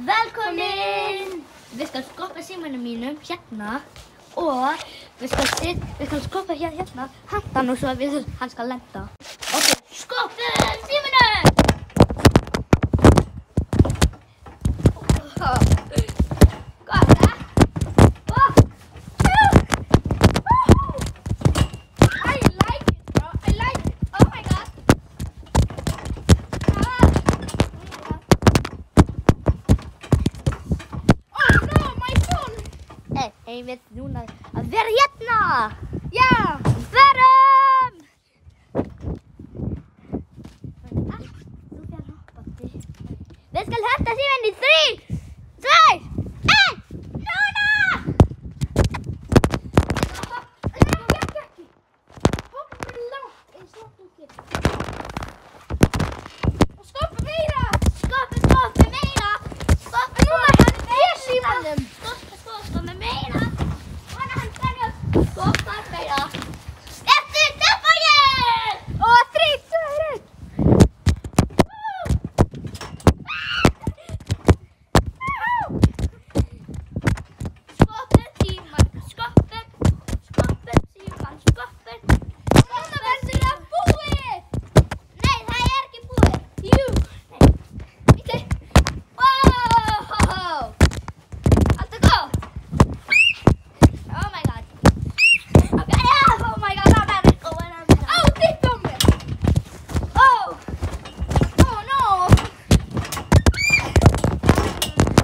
Velkomin! Við skal skoppa símanum mínum hérna og við skal skoppa hérna handan og svo hann skal lenda. Ok, skoppum símanum! Ég veit núna að vera hérna! Já! Verum! Við skal henta síðan í 3, 2, 1, núna! Hoppum langt eins og þú getur. Og skoppa meira! Skoppa meira! Skoppa núna! Hann er símanum! Skoppa með meira! Skoppa meira! Eftir teppaðið! Og 3, 2, 1! Skoppum síman! Skoppum síman! Skoppum! Núna verður það búið! Nei, það er ekki búið! Jú! Nei! Bíddu! Wow! Allt er gott! Oh my god! Okay, yeah. Oh my god, that is going on. Oh, titta om det! Oh! Oh no!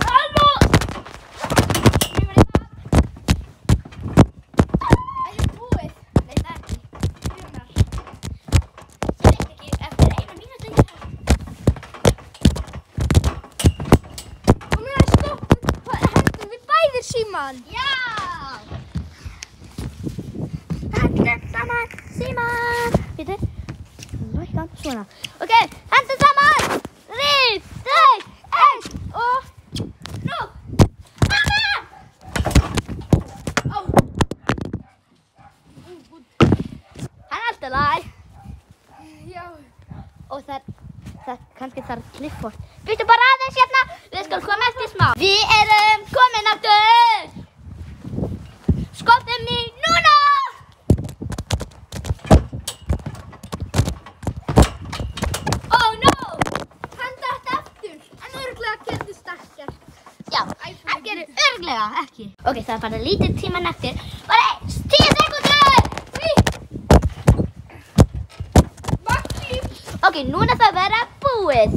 Hallå! Er det búið? Nei, það er ekki. Hvenær? Ég veit ekki, eftir 1 mínútu. Og mér hendum við bæði síman. Já! Hendum saman síman. Býtu. Lækkan, svona. Ok, hendum saman. 3, 2, 1 og nú. Mamma! Oh. Hann er alltaf læg. Já. Og það kannski þarf klipport. Býtu bara aðeins hérna. Við skal koma eftir smá. Við erum komin aftur. Skoppum í núna. Oh no! Hann datt aftur. En örugglega gerðist ekkert. Já, ekki örugglega, ekki. Ok, það er bara lítið tíman eftir. Bara 10 sekúndur! Ok, núna það verða búið.